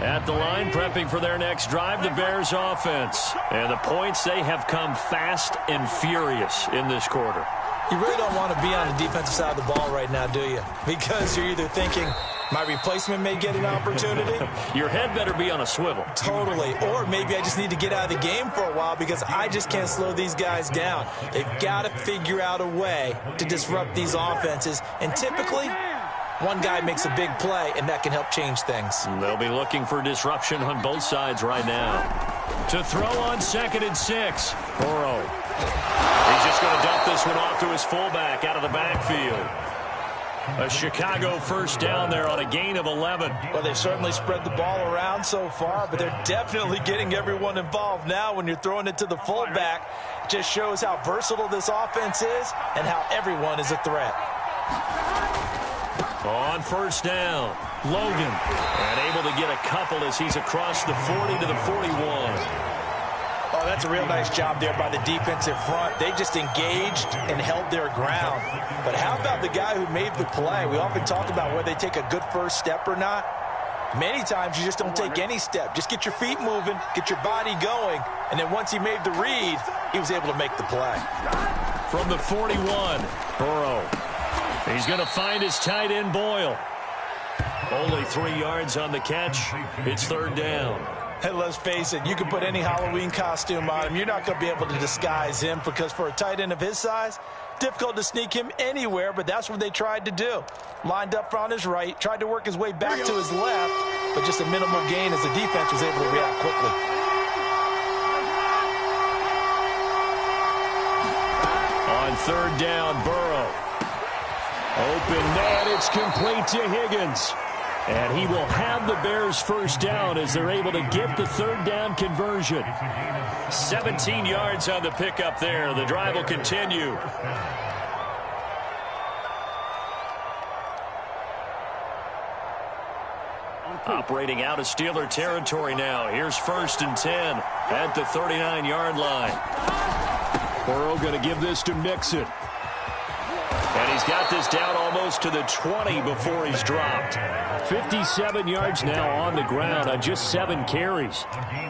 At the line, prepping for their next drive, the Bears offense. And the points, they have come fast and furious in this quarter. You really don't want to be on the defensive side of the ball right now, do you? Because you're either thinking, my replacement may get an opportunity. Your head better be on a swivel. Totally. Or maybe I just need to get out of the game for a while because I just can't slow these guys down. They've got to figure out a way to disrupt these offenses. And typically, one guy makes a big play, and that can help change things. They'll be looking for disruption on both sides right now. To throw on 2nd and 6. Burrow. He's just going to dump this one off to his fullback out of the backfield. A Chicago first down there on a gain of 11. Well, they've certainly spread the ball around so far, but they're definitely getting everyone involved now when you're throwing it to the fullback. It just shows how versatile this offense is and how everyone is a threat. On first down, Logan. And able to get a couple as he's across the 40 to the 41. Oh, that's a real nice job there by the defensive front. They just engaged and held their ground. But how about the guy who made the play? We often talk about whether they take a good first step or not. Many times you just don't take any step. Just get your feet moving, get your body going, and then once he made the read, he was able to make the play. From the 41, Burrow. He's going to find his tight end, Boyle. Only 3 yards on the catch. It's 3rd down. And let's face it, you can put any Halloween costume on him. You're not going to be able to disguise him because for a tight end of his size, difficult to sneak him anywhere, but that's what they tried to do. Lined up on his right, tried to work his way back to his left, but just a minimal gain as the defense was able to react quickly. On 3rd down, Burrow. Open man, it's complete to Higgins. And he will have the Bears first down as they're able to get the 3rd down conversion. 17 yards on the pickup there. The drive will continue. Operating out of Steeler territory now. Here's 1st and 10 at the 39-yard line. Burrow going to give this to Mixon. And he's got this down almost to the 20 before he's dropped. 57 yards now on the ground on just 7 carries.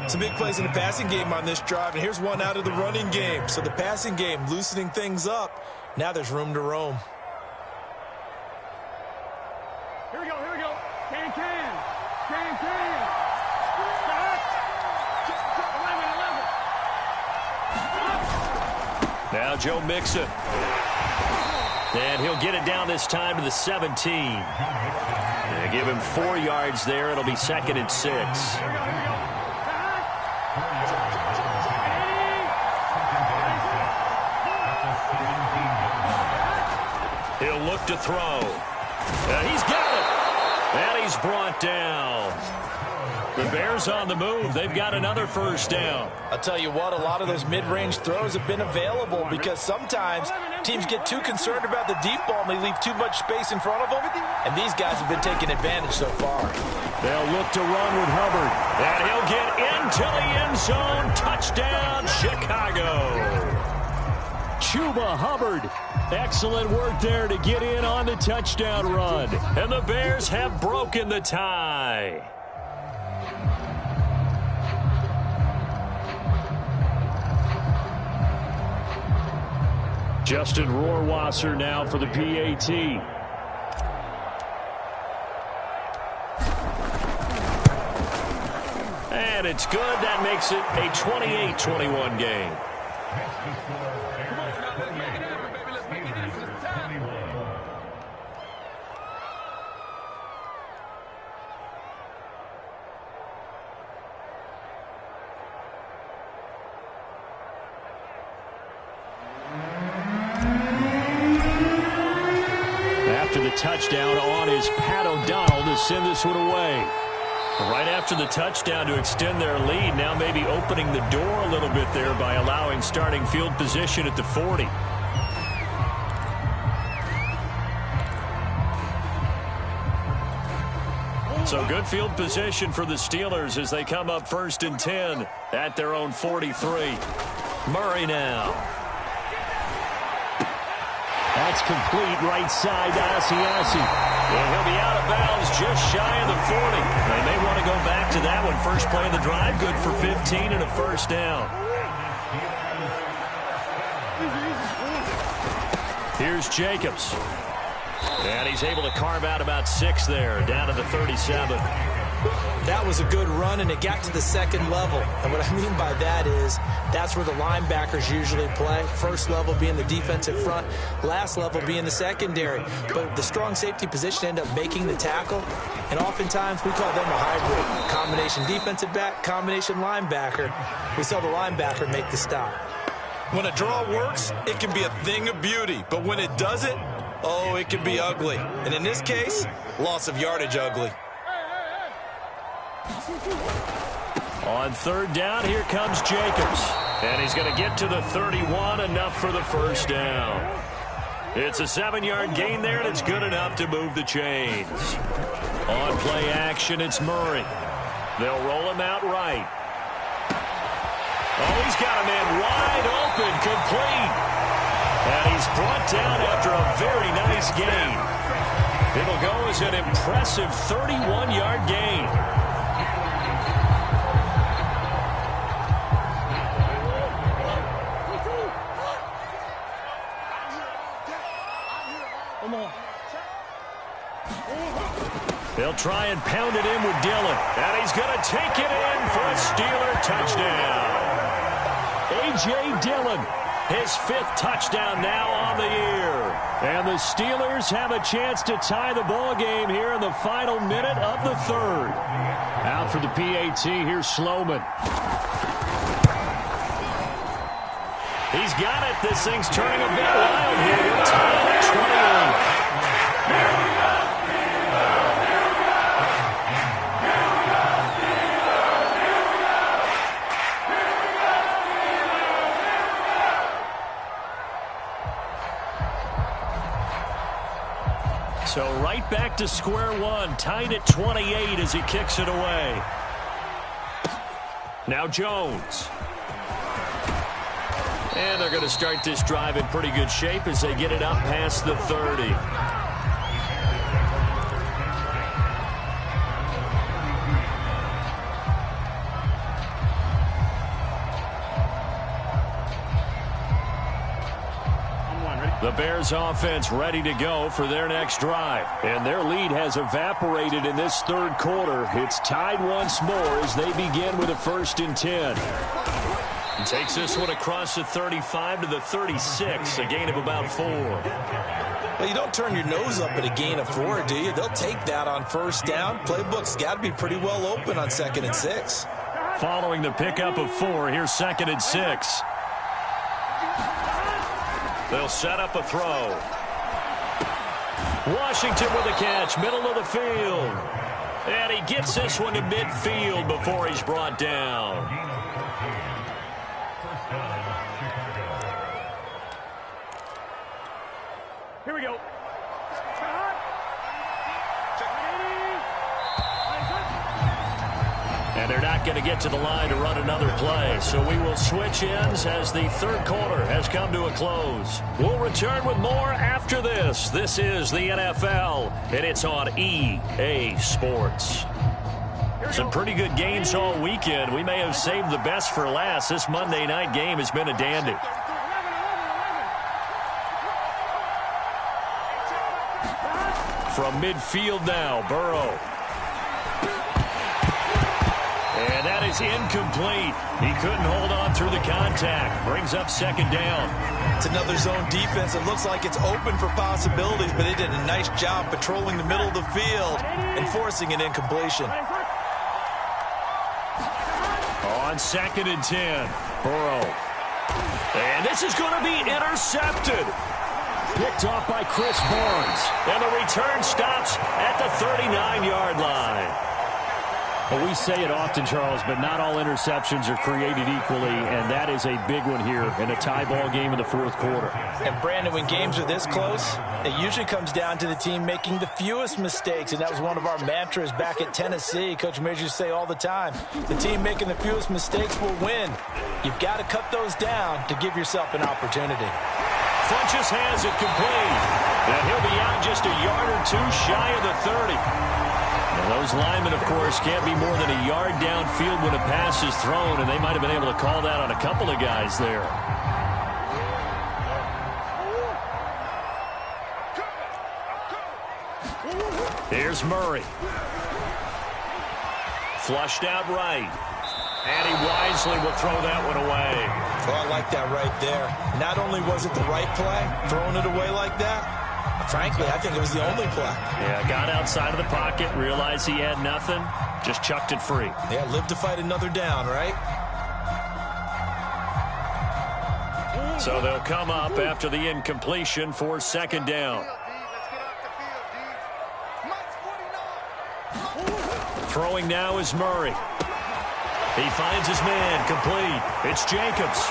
Some big plays in the passing game on this drive, and here's one out of the running game. So the passing game loosening things up. Now there's room to roam. Here we go, here we go. Can. Stop. Now Joe Mixon. And he'll get it down this time to the 17. They give him 4 yards there. It'll be 2nd and 6. He'll look to throw. And he's got it. And he's brought down. The Bears on the move. They've got another first down. I'll tell you what, a lot of those mid-range throws have been available because sometimes teams get too concerned about the deep ball and they leave too much space in front of them. And these guys have been taking advantage so far. They'll look to run with Hubbard. And he'll get into the end zone. Touchdown, Chicago. Chuba Hubbard. Excellent work there to get in on the touchdown run. And the Bears have broken the tie. Justin Rohrwasser now for the PAT. And it's good. That makes it a 28-21 game. After the touchdown on is Pat O'Donnell to send this one away. Right after the touchdown to extend their lead, now maybe opening the door a little bit there by allowing starting field position at the 40. So good field position for the Steelers as they come up 1st and 10 at their own 43. Murray now. That's complete right side to Asiasi. And he'll be out of bounds just shy of the 40. They may want to go back to that one. First play of the drive, good for 15 and a first down. Here's Jacobs. And he's able to carve out about 6 there, down to the 37. That was a good run, and it got to the second level. And what I mean by that is that's where the linebackers usually play. First level being the defensive front, last level being the secondary. But the strong safety position ended up making the tackle, and oftentimes we call them a hybrid. Combination defensive back, combination linebacker. We saw the linebacker make the stop. When a draw works, it can be a thing of beauty. But when it doesn't, oh, it can be ugly. And in this case, loss of yardage ugly. On third down, here comes Jacobs. And he's going to get to the 31, enough for the first down. It's a 7-yard gain there, and it's good enough to move the chains. On play action, it's Murray. They'll roll him out right. Oh, he's got a man wide open, complete. And he's brought down after a very nice gain. It'll go as an impressive 31-yard gain. They'll try and pound it in with Dillon. And he's going to take it in for a Steeler touchdown. A.J. Dillon, his 5th touchdown now on the year. And the Steelers have a chance to tie the ball game here in the final minute of the third. Out for the PAT, here's Sloman. He's got it. This thing's turning a bit wild here. We're tied at 28. So right back to square one, tied at 28 as he kicks it away. Now Jones. And they're going to start this drive in pretty good shape as they get it up past the 30. The Bears offense ready to go for their next drive. And their lead has evaporated in this third quarter. It's tied once more as they begin with a 1st and 10. And takes this one across the 35 to the 36, a gain of about 4. Well, you don't turn your nose up at a gain of 4, do you? They'll take that on first down. Playbook's got to be pretty well open on 2nd and 6. Following the pickup of 4, here's 2nd and 6. They'll set up a throw. Washington with a catch, middle of the field. And he gets this one to midfield before he's brought down. Here we go. And they're not going to get to the line to run another play. So we will switch ends as the third quarter has come to a close. We'll return with more after this. This is the NFL, and it's on EA Sports. Some pretty good games all weekend. We may have saved the best for last. This Monday night game has been a dandy. From midfield now, Burrow. And that is incomplete. He couldn't hold on through the contact. Brings up 2nd down. It's another zone defense. It looks like it's open for possibilities, but they did a nice job patrolling the middle of the field and forcing an incompletion. On 2nd and 10, Burrow. And this is going to be intercepted. Picked off by Chris Barnes. And the return stops at the 39-yard line. Well, we say it often, Charles, but not all interceptions are created equally, and that is a big one here in a tie ball game in the fourth quarter. And, Brandon, when games are this close, it usually comes down to the team making the fewest mistakes, and that was one of our mantras back at Tennessee. Coach Mears used to say all the time, the team making the fewest mistakes will win. You've got to cut those down to give yourself an opportunity. Funchess has it complete. And he'll be out just a yard or two shy of the 30. Those linemen, of course, can't be more than a yard downfield when a pass is thrown, and they might have been able to call that on a couple of guys there. Here's Murray. Flushed out right. And he wisely will throw that one away. Well, I like that right there. Not only was it the right play, throwing it away like that, frankly, I think it was the only play. Yeah, got outside of the pocket, realized he had nothing, just chucked it free. Yeah, live to fight another down, right? So they'll come up after the incompletion for second down. Throwing now is Murray. He finds his man, complete. It's Jacobs.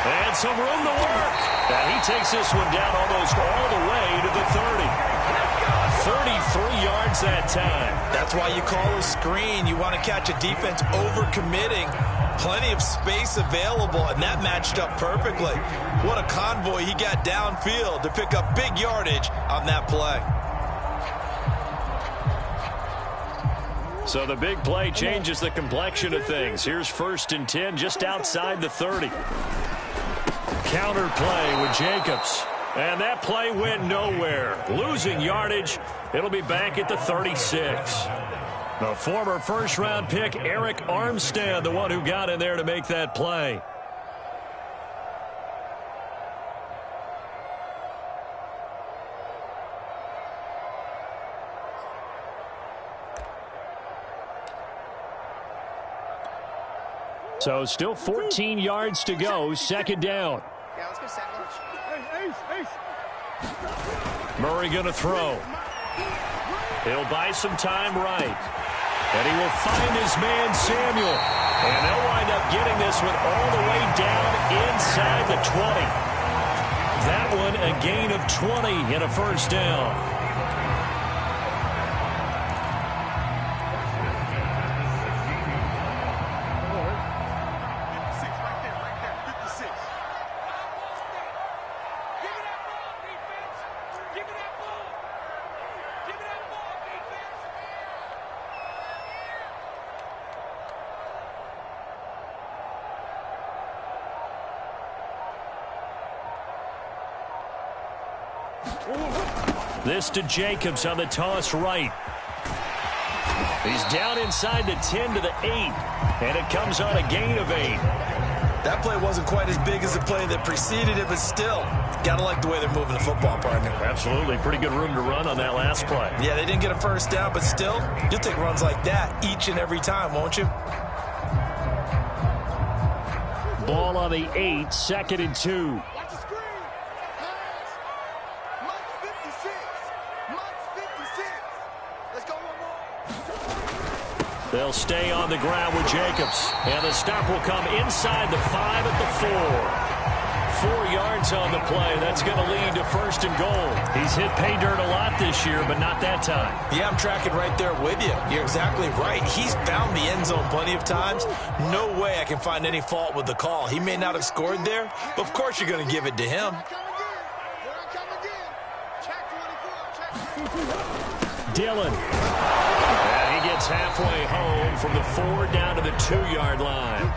And some room to work. And he takes this one down almost all the way to the 30. 33 yards that time. That's why you call a screen. You want to catch a defense over-committing. Plenty of space available, and that matched up perfectly. What a convoy he got downfield to pick up big yardage on that play. So the big play changes the complexion of things. Here's 1st and 10 just outside the 30. Counter play with Jacobs. And that play went nowhere. Losing yardage. It'll be back at the 36. The former first-round pick, Arik Armstead, the one who got in there to make that play. So still 14 yards to go, second down. Yeah, let's go second. Ace. Murray going to throw. He'll buy some time right. And he will find his man, Samuel. And they'll wind up getting this one all the way down inside the 20. That one a gain of 20 and a first down. This to Jacobs on the toss right. He's down inside the 10 to the 8. And it comes on a gain of 8. That play wasn't quite as big as the play that preceded it, but still, got to like the way they're moving the football, partner. Absolutely. Pretty good room to run on that last play. Yeah, they didn't get a first down, but still, you'll take runs like that each and every time, won't you? Ball on the 8, 2nd and 2. Watch the screen. Pass. Mike 56. Mike 56. Let's go one more. They'll stay on the ground with Jacobs. And the stop will come inside the 5 at the 4. 4 yards on the play. That's going to lead to 1st and goal. He's hit pay dirt a lot this year, but not that time. Yeah, I'm tracking right there with you. You're exactly right. He's found the end zone plenty of times. No way I can find any fault with the call. He may not have scored there, but of course you're going to give it to him. Dillon. And he gets halfway home from the 4 down to the 2-yard line.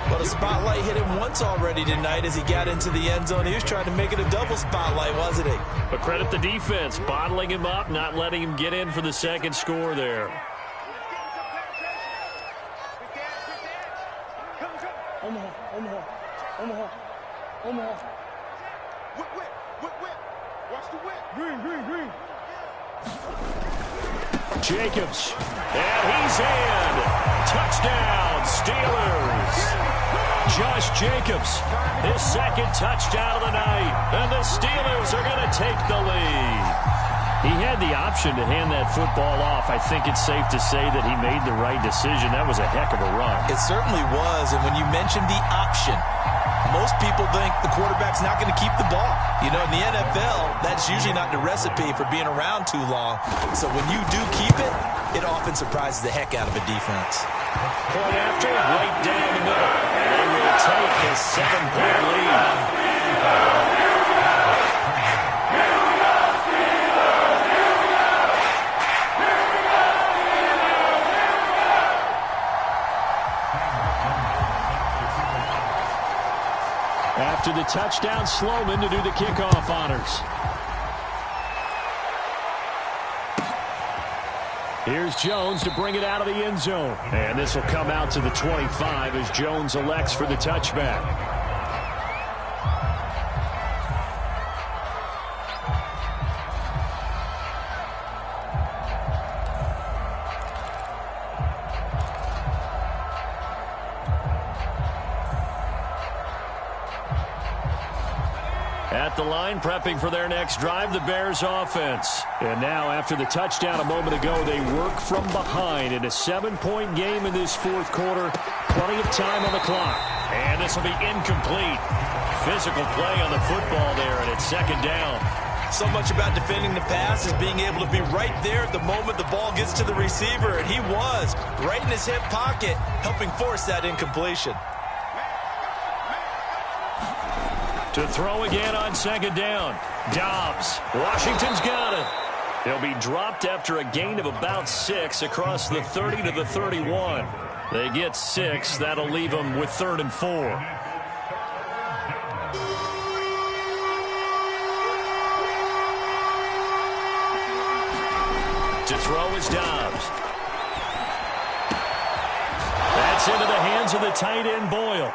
But a spotlight hit him once already tonight as he got into the end zone. He was trying to make it a double spotlight, wasn't he? But credit the defense, bottling him up, not letting him get in for the second score there. Omaha. Whip. Watch the whip. Green. Jacobs. And he's in. Touchdown, Steelers. Josh Jacobs, his second touchdown of the night. And the Steelers are going to take the lead. He had the option to hand that football off. I think it's safe to say that he made the right decision. That was a heck of a run. It certainly was. And when you mentioned the option, most people think the quarterback's not going to keep the ball. You know, in the NFL, that's usually not the recipe for being around too long. So when you do keep it, it often surprises the heck out of a defense. Point after, right down the middle. And they will take a 7-point lead. After the touchdown, Sloman to do the kickoff honors. Here's Jones to bring it out of the end zone. And this will come out to the 25 as Jones elects for the touchback. At the line, prepping for their next drive, the Bears offense. And now, after the touchdown a moment ago, they work from behind in a 7-point game in this fourth quarter. Plenty of time on the clock. And this will be incomplete. Physical play on the football there, and it's second down. So much about defending the pass is being able to be right there at the moment the ball gets to the receiver, and he was right in his hip pocket, helping force that incompletion. To throw again on second down. Dobbs. Washington's got it. They'll be dropped after a gain of about 6 across the 30 to the 31. They get 6. That'll leave them with 3rd and 4. To throw is Dobbs. That's into the hands of the tight end Boyle.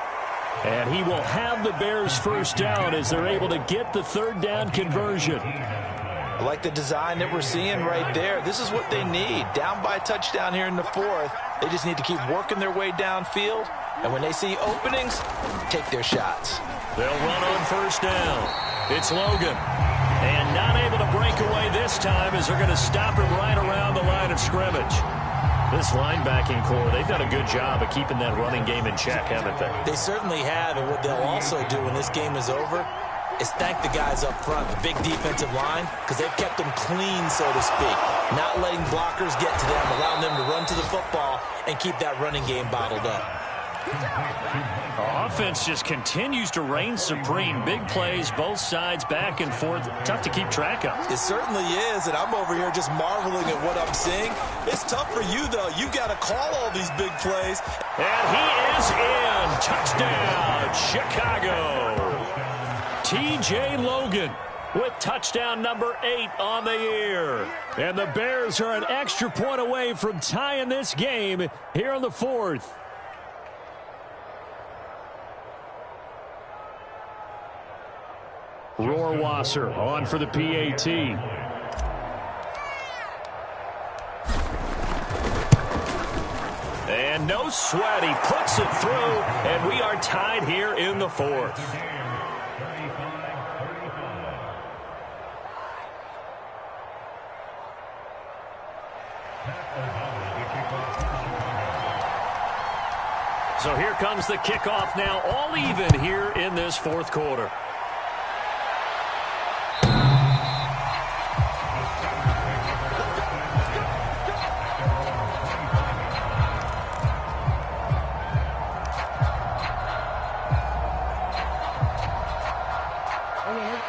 And he will have the Bears first down as they're able to get the 3rd down conversion. I like the design that we're seeing right there. This is what they need. Down by a touchdown here in the 4th. They just need to keep working their way downfield. And when they see openings, take their shots. They'll run on first down. It's Logan. And not able to break away this time as they're going to stop him right around the line of scrimmage. This linebacking core, they've done a good job of keeping that running game in check, haven't they? They certainly have, and what they'll also do when this game is over is thank the guys up front, the big defensive line, because they've kept them clean, so to speak. Not letting blockers get to them, allowing them to run to the football and keep that running game bottled up. Offense just continues to reign supreme. Big plays, both sides, back and forth. Tough to keep track of. It certainly is, and I'm over here just marveling at what I'm seeing. It's tough for you, though. You got to call all these big plays. And he is in. Touchdown, Chicago. T.J. Logan with touchdown number 8 on the year. And the Bears are an extra point away from tying this game here in the 4th. Rohrwasser on for the PAT. And no sweat. He puts it through, and we are tied here in the 4th. So here comes the kickoff now, all even here in this 4th quarter.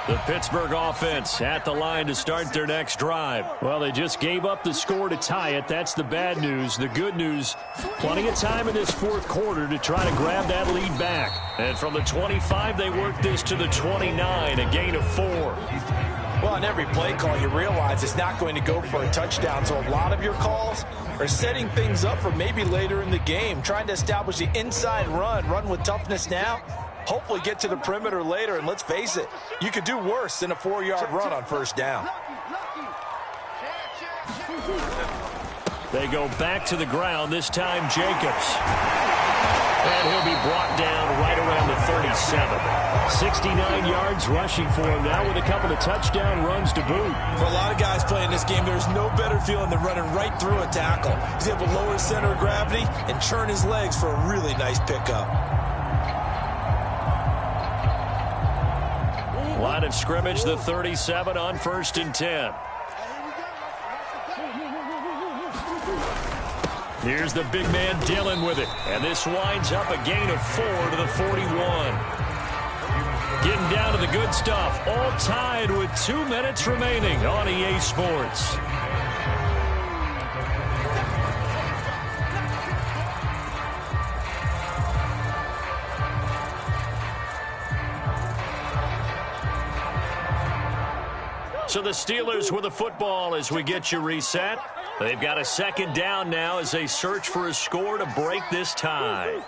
The Pittsburgh offense at the line to start their next drive. Well, they just gave up the score to tie it. That's the bad news. The good news, plenty of time in this 4th quarter to try to grab that lead back. And from the 25, they worked this to the 29, a gain of 4. Well, on every play call, you realize it's not going to go for a touchdown. So a lot of your calls are setting things up for maybe later in the game, trying to establish the inside run with toughness now. Hopefully get to the perimeter later, and let's face it, you could do worse than a 4-yard run on first down. They go back to the ground, this time Jacobs. And he'll be brought down right around the 37. 69 yards rushing for him now with a couple of touchdown runs to boot. For a lot of guys playing this game, there's no better feeling than running right through a tackle. He's able to lower his center of gravity and turn his legs for a really nice pickup. Line of scrimmage, the 37 on 1st and 10. Here's the big man Dillon with it. And this winds up a gain of 4 to the 41. Getting down to the good stuff. All tied with 2 minutes remaining on EA Sports. So the Steelers with the football as we get you reset. They've got a second down now as they search for a score to break this tie.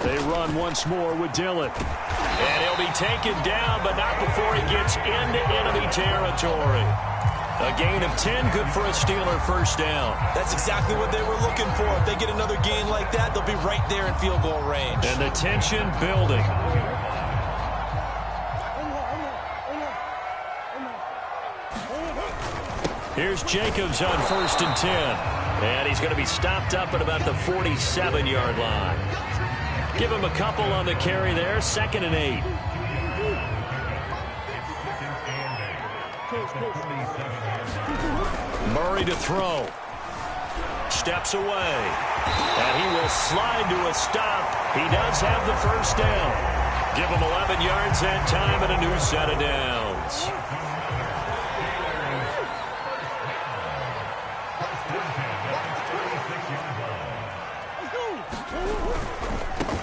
They run once more with Dillon. And he'll be taken down, but not before he gets into enemy territory. A gain of 10, good for a Steeler first down. That's exactly what they were looking for. If they get another gain like that, they'll be right there in field goal range. And the tension building. Here's Jacobs on 1st and 10. And he's going to be stopped up at about the 47-yard line. Give him a couple on the carry there. 2nd and 8. Murray to throw. Steps away. And he will slide to a stop. He does have the first down. Give him 11 yards that time and a new set of downs.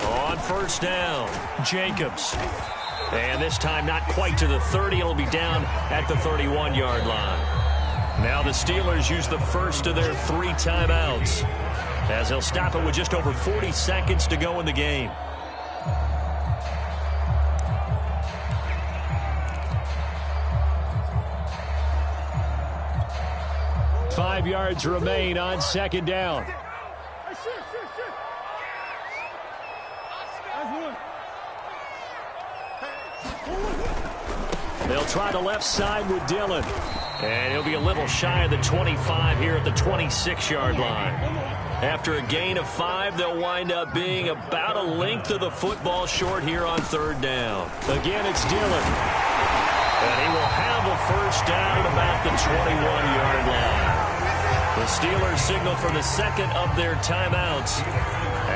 On first down, Jacobs. And this time not quite to the 30. It'll be down at the 31-yard line. Now the Steelers use the first of their 3 timeouts as they'll stop it with just over 40 seconds to go in the game. Five yards remain on 2nd down. They'll try the left side with Dillon. And he'll be a little shy of the 25 here at the 26-yard line. After a gain of 5, they'll wind up being about a length of the football short here on 3rd down. Again, it's Dillon. And he will have a first down at about the 21-yard line. The Steelers signal for the second of their timeouts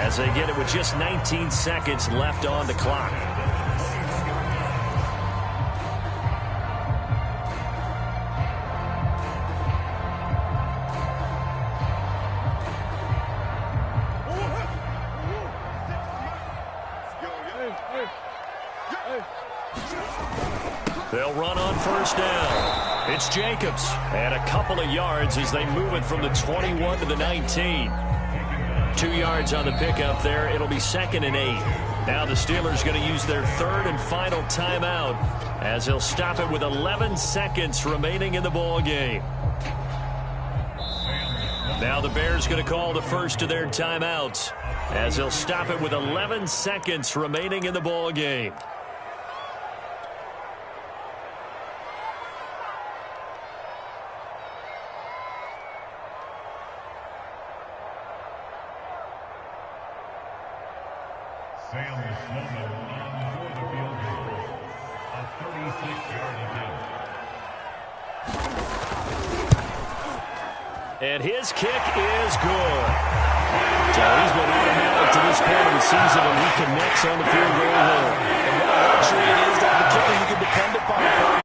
as they get it with just 19 seconds left on the clock. They'll run on first down. It's Jacobs. And a couple of yards as they move it from the 21 to the 19. 2 yards on the pickup there. It'll be 2nd and 8. Now the Steelers going to use their 3rd and final timeout as they'll stop it with 11 seconds remaining in the ball game. Now the Bears going to call the first of their timeouts as they'll stop it with 11 seconds remaining in the ball game. Sam Sloman on for the field goal. A 36-yard attempt. And his kick is good. So he's been automatic to this point of the season, and he connects on the field goal line. And what a luxury it is to have a kicker you can depend upon.